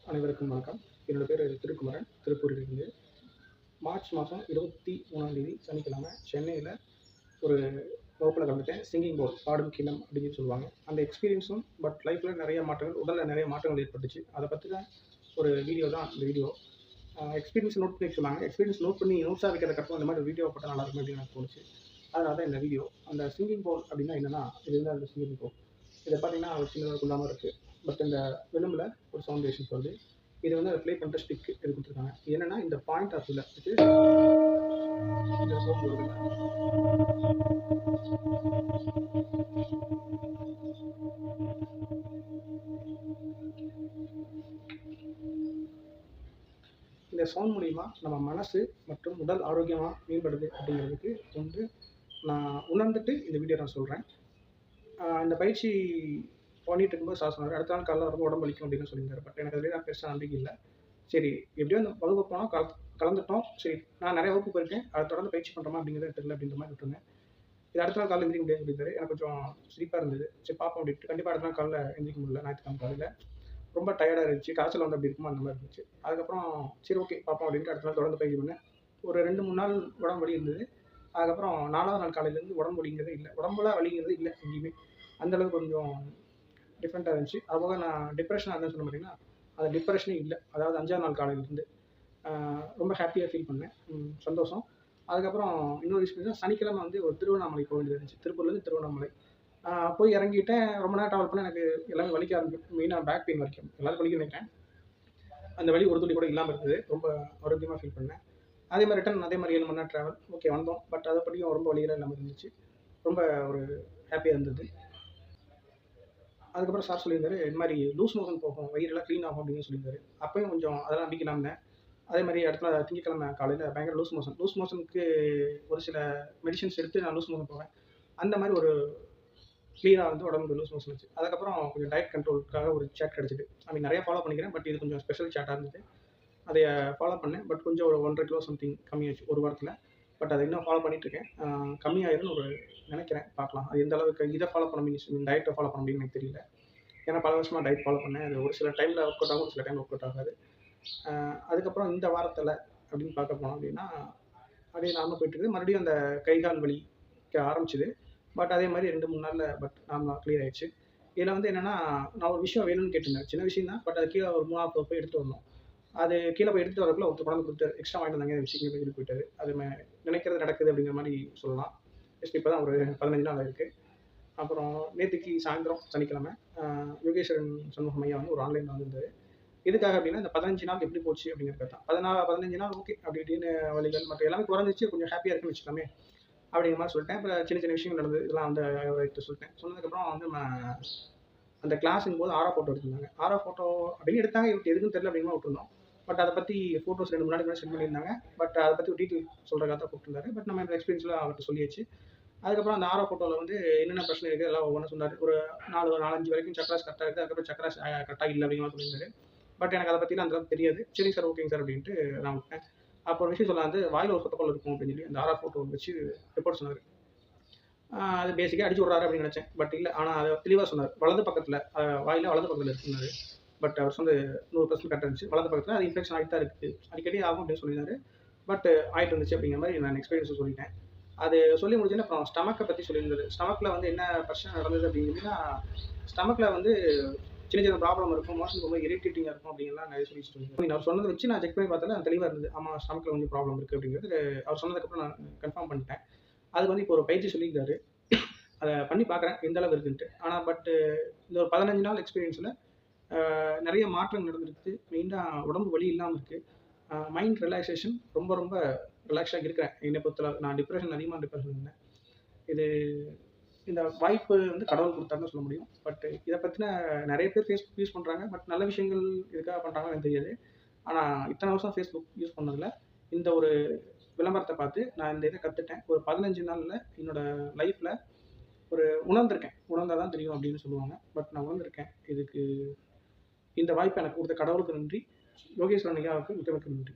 அனைவருக்கும் வணக்கம். என்னோட பேர் திருக்குமரன், திருப்பூரிலிருந்து. மார்ச் மாதம் 23ஆம் சனிக்கிழமை சென்னையில் ஒரு வகுப்பில் கலந்துட்டேன். சிங்கிங் போர்ட், பாடும் கிண்ணம் அப்படின்னு சொல்லுவாங்க. அந்த எக்ஸ்பீரியன்ஸும் லைஃப்பில் நிறைய மாற்றங்கள், உடலில் நிறைய மாற்றங்கள் ஏற்பட்டுச்சு. அதை பற்றி தான் ஒரு வீடியோ தான் இந்த வீடியோ. எக்ஸ்பீரியன்ஸ் நோட் பண்ணி சொன்னாங்க. எக்ஸ்பீரியன்ஸ் நோட் பண்ணி நோட்ஸாக வைக்கிறதுக்கப்புறம் இந்த மாதிரி ஒரு வீடியோ போட்டால் நல்லா இருக்கும் அப்படின்னு எனக்கு தோணுச்சு. அதனால தான் இந்த வீடியோ. அந்த சிங்கிங் போர்ட் அப்படின்னா என்னென்னா, இது வந்து அந்த சிங்கிங் போர்ட். இதை பார்த்தீங்கன்னா ஒரு சின்னதாக குண்டாமல் இருக்குது. பட் இந்த விளிம்பில் ஒரு சவுண்ட் வேஷன்ஸ் வருது. இது வந்து அதை ப்ளே பண்ணுற ஸ்டிக் இது கொடுத்துருக்காங்க. என்னென்னா இந்த பாயிண்ட் ஆஃப் இதில் வச்சு இந்த சவுண்ட் வருது. இந்த சவுண்ட் மூலிமா நம்ம மனசு மற்றும் உடல் ஆரோக்கியமாக மேம்படுது அப்படிங்கிறதுக்கு வந்து நான் உணர்ந்துட்டு இந்த வீடியோ நான் சொல்கிறேன். இந்த பயிற்சி பண்ணிட்டு இருக்கும்போது சார் சொன்னார், அடுத்த நாள் காலையில் ரொம்ப உடம்பு வலிக்கும் அப்படின்னு சொல்லியிருந்தார். பட் எனக்கு அதில் பெருசாக நம்பிக்கை இல்லை. சரி, எப்படியோ அந்த வகுப்பு போனால் கலந்துட்டோம். சரி, நான் நிறைய வகுப்பு போயிருக்கேன், அதை தொடர்ந்து பயிற்சி பண்ணுறோமா அப்படிங்கிறது தெரியல அப்படின்ற மாதிரி விட்டுருந்தேன். இது அடுத்த நாள் காலையில் எந்திரிக்க முடியாது சொல்லியிருந்தாரு. எனக்கு கொஞ்சம் சிரிப்பாக இருந்தது. சரி பார்ப்போம் அப்படின்ட்டு கண்டிப்பாக அடுத்த நாள் காலையில் எந்திரிக்க முடியல. ஞாயிற்றுக்கிழமை காலையில் ரொம்ப டயர்டாக இருந்துச்சு. காய்ச்சல் வந்து அப்படி இருக்குமோ அந்த மாதிரி இருந்துச்சு. அதுக்கப்புறம் சரி ஓகே பார்ப்போம் அப்படின்ட்டு அடுத்த நாள் தொடர்ந்து பயிற்சி பண்ணேன். ஒரு 2-3 நாள் உடம்பு வலி இருந்தது. அதுக்கப்புறம் 4ஆவது நாள் காலையிலேருந்து உடம்பு வலிங்கிறதே இல்லை, உடம்புல வலிங்கிறது இல்லை எங்கேயுமே. அந்தளவுக்கு கொஞ்சம் டிஃப்ரெண்ட்டாக இருந்துச்சு. அதுபோக நான் டிப்ரெஷனாக இருந்தேன்னு சொன்ன பார்த்தீங்கன்னா, அந்த டிப்ரெஷனே இல்லை. அதாவது 5ஆவது நாள் காலையிலேருந்து ரொம்ப ஹாப்பியாக ஃபீல் பண்ணேன். சந்தோஷம். அதுக்கப்புறம் இன்னொரு விஷயம், சனிக்கிழமை வந்து ஒரு திருவண்ணாமலை போக வேண்டியது இருந்துச்சு. திருப்பூர்லேருந்து திருவண்ணாமலை போய் இறங்கிட்டேன். ரொம்ப நேரம் ட்ராவல் பண்ணேன். எனக்கு எல்லாமே வலிக்க ஆரம்பிக்கும். மெயினாக பேக் பெயின் வலிக்கும். எல்லாரும் வலிக்க நினைக்கிறேன். அந்த வலி ஒரு துளி கூட இல்லாமல் இருந்தது. ரொம்ப ஆரோக்கியமாக ஃபீல் பண்ணேன். அதே மாதிரி ரிட்டன் அதே மாதிரி 7 மணி நேரம் ட்ராவல். ஓகே வந்தோம். பட் அதை படியும் ரொம்ப வலிகளாக இல்லாமல் இருந்துச்சு. ரொம்ப ஒரு ஹாப்பியாக இருந்தது. அதுக்கப்புறம் சார் சொல்லியிருந்தாரு, இது மாதிரி லூஸ் மோஷன் போகும், வயிறெல்லாம் க்ளீன் ஆகும் அப்படின்னு சொல்லியிருந்தாரு. அப்பயும் கொஞ்சம் அதெல்லாம் நம்பிக்கலாம் இருந்தேன். அதே மாதிரி அடுத்த நாள் திங்கட்கிழமை காலையில் பயங்கர லூஸ் மோஷன். லூஸ் மோஷனுக்கு ஒரு சில மெடிசின்ஸ் எடுத்து நான் லூஸ் மோஷன் போவேன். அந்த மாதிரி ஒரு க்ளீனாக வந்து உடம்புக்கு லூஸ் மோஷன் வச்சு. அதுக்கப்புறம் கொஞ்சம் டயட் கண்ட்ரோலுக்காக ஒரு சாட் கிடச்சிது. நிறையா ஃபாலோ பண்ணிக்கிறேன். பட் இது கொஞ்சம் ஸ்பெஷல் சாட்டாக இருந்தது. அதை ஃபாலோ பண்ணேன். பட் கொஞ்சம் ஒரு 1½ கிலோ சம்திங் கம்மியாச்சு ஒரு வாரத்தில். பட் அதை இன்னும் ஃபாலோ பண்ணிகிட்ருக்கேன். கம்மியாயிருன்னு நினைக்கிறேன். பார்க்கலாம். அது எந்த அளவுக்கு இதை ஃபாலோ பண்ண முடியும், டயட்டை ஃபாலோ பண்ண முடியும்னு எனக்கு தெரியல. ஏன்னா பல வருஷமாக டயட் ஃபாலோ பண்ணேன். அது ஒரு சில டைமில் ஒர்க் அவுட் ஆகும், ஒரு சில டைம் ஒர்க் அவுட் ஆகாது. அதுக்கப்புறம் இந்த வாரத்தில் அப்படின்னு பார்க்க போனோம் அப்படின்னா, அப்படியே நார்மலாக போயிட்டுருக்கு. மறுபடியும் அந்த கை கால் வலிக்க ஆரம்பிச்சிது. பட் அதே மாதிரி 2-3 நாளில் நார்மலாக க்ளியர் ஆகிடுச்சு. இதில் வந்து என்னென்னா, நான் ஒரு விஷயம் வேணும்னு கேட்டிருந்தேன். சின்ன விஷயம் தான். பட் அது கீழே ஒரு 3ஆவது போய் எடுத்துகிட்டு வந்தோம். அது கீழே போய் எடுத்துகிட்டு வரக்குள்ள ஒருத்தர் கொண்டாந்து கொடுத்தாரு. எக்ஸ்ட்ரா வாங்கிட்டு வந்தாங்க, விஷயம் சொல்லி போயிட்டாரு. அது நினைக்கிறது நடக்குது அப்படிங்கிற மாதிரி சொல்லலாம். ஜஸ்ட் இப்போ தான் ஒரு 15 நாள் ஆயிருக்கு. அப்புறம் நேற்றுக்கு சாயந்தரம் சனிக்கிழமை யோகேஸ்வரன் சண்முகம் ஐயா வந்து ஒரு ஆன்லைனில் வந்திருந்தாரு. எதுக்காக அப்படின்னா, இந்த 15 நாள் எப்படி போச்சு அப்படிங்கிறது தான். 15 நாள் ஓகே அப்படி இப்படின்னு வலிகள் மற்ற எல்லாமே குறைஞ்சிச்சு. கொஞ்சம் ஹாப்பியாக இருக்குன்னு வச்சுக்கலாமே அப்படிங்கிற மாதிரி சொல்லிட்டேன். இப்போ சின்ன சின்ன விஷயங்கள் நடந்தது, இதெல்லாம் வந்து அவர்கிட்ட சொல்லிட்டேன். சொன்னதுக்கப்புறம் வந்து அந்த கிளாஸுங்கும் போது ஆரா ஃபோட்டோ எடுத்திருந்தாங்க. ஆரா ஃபோட்டோ அப்படின்னு எடுத்தாங்க. இவருக்கு எதுக்குன்னு தெரியல அப்படிங்கிற விட்டுருந்தோம். பட் அதை பற்றி ஃபோட்டோஸ் 2 முன்னாடி சென்ட் பண்ணியிருந்தாங்க. பட் அதை பற்றி ஒரு டீட்டெயில் சொல்கிறக்காக தான் கூப்பிட்டுருந்தாரு. பட் நம்ம இந்த எக்ஸ்பீரியன்ஸ்லாம் அவர்கிட்ட சொல்லியாச்சு. அதுக்கப்புறம் அந்த ஆரா ஃபோட்டோவில் வந்து என்னென்ன பிரச்சனை இருக்குது எல்லாம் ஒவ்வொன்றும் சொன்னார். ஒரு 4-5 வரைக்கும் சக்ராஸ் கரெக்டாக இருக்குது. அதுக்கப்புறம் சக்ராஸ் கரெக்டாக இல்லை அப்படிங்கிற மாதிரி சொல்லியிருந்தாரு. பட் எனக்கு அதை பற்றிலாம் அந்த அளவுக்கு தெரியாது. சரி சார், ஓகேங்க சார் அப்படின்ட்டு நான் விட்டேன். அப்போ ஒரு விஷயம் சொல்ல வந்து வாயில் ஒரு சொத்தப்பல் இருக்கும் அப்படின்னு சொல்லி அந்த ஆரா ஃபோட்டோ வச்சு ரிப்போர்ட் சொன்னார். அது பேசிக்காக அடிச்சு விட்றாரு அப்படின்னு நினச்சேன். பட் இல்லை, ஆனால் அதை தெளிவாக சொன்னார். வலது பக்கத்தில் வாயில் வலது பக்கத்தில் இருக்குன்னாரு. பட் அவர் வந்து 100% கரெக்டாக இருந்துச்சு. வலது பக்கத்தில் அது இன்ஃபெக்ஷன் ஆகிட்டு தான் இருக்குது, அடிக்கடி ஆகும் அப்படின்னு சொல்லியிருந்தாரு. பட் ஆகிட்டு இருந்துச்சு அப்படிங்கிற மாதிரி நான் எக்ஸ்பீரியன்ஸை சொல்லிட்டேன். அது சொல்லி முடிச்சோன்னே அப்புறம் ஸ்டமக்கை பற்றி சொல்லியிருந்தது. ஸ்டமக்கில் வந்து என்ன பிரச்சனை நடந்தது அப்படின்னா, ஸ்டமக்கில் வந்து சின்ன சின்ன ப்ராப்ளம் இருக்கும், மோஷன் ரொம்ப இரிட்டேட்டிங்காக இருக்கும் அப்படிங்கலாம் நிறைய சொல்லிட்டு அவர் சொன்னதை வச்சு நான் செக் பண்ணி பார்த்தால அது தெளிவாக இருந்தது. ஆமாம், ஸ்டமக்கில் கொஞ்சம் ப்ராப்ளம் இருக்குது அப்படிங்கிறது அவர் சொன்னதுக்கப்புறம் நான் கன்ஃபார்ம் பண்ணிட்டேன். அதுக்கு வந்து இப்போ ஒரு பயிற்சி சொல்லியிருக்காரு. அதை பண்ணி பார்க்குறேன் எந்த அளவு இருக்குன்ட்டு. ஆனால் இந்த ஒரு 15 நாள் எக்ஸ்பீரியன்ஸில் நிறைய மாற்றம் நடந்திருக்கு. மெயினாக உடம்பு வலி இல்லாமல் இருக்குது. மைண்ட் ரிலாக்ஸேஷன் ரொம்ப ரொம்ப ரிலாக்ஸாக இருக்கிறேன். என்னை பொறுத்தளவு நான் அதிகமாக டிப்ரெஷன் இருந்தேன். இந்த வாய்ப்பு வந்து கடவுள் கொடுத்தாருன்னு சொல்ல முடியும். பட் இதை பற்றின நிறைய பேர் ஃபேஸ்புக் யூஸ் பண்ணுறாங்க. பட் நல்ல விஷயங்கள் இதுக்காக பண்ணுறாங்கன்னு எனக்கு தெரியாது. ஆனால் இத்தனை வருஷம் ஃபேஸ்புக் யூஸ் பண்ணதில் இந்த ஒரு விளம்பரத்தை பார்த்து நான் இந்த இதை கற்றுட்டேன். ஒரு 15 நாளில் என்னோடய லைஃப்பில் ஒரு உணர்ந்திருக்கேன். உணர்ந்தால் தான் தெரியும் அப்படின்னு சொல்லுவாங்க. பட் நான் உணர்ந்திருக்கேன். இதுக்கு இந்த வாய்ப்பை எனக்கு கொடுத்த கடவுளுக்கு நன்றி. யோகேஸ்வரன் ஐயாவுக்கு மிக்க மிக்க நன்றி.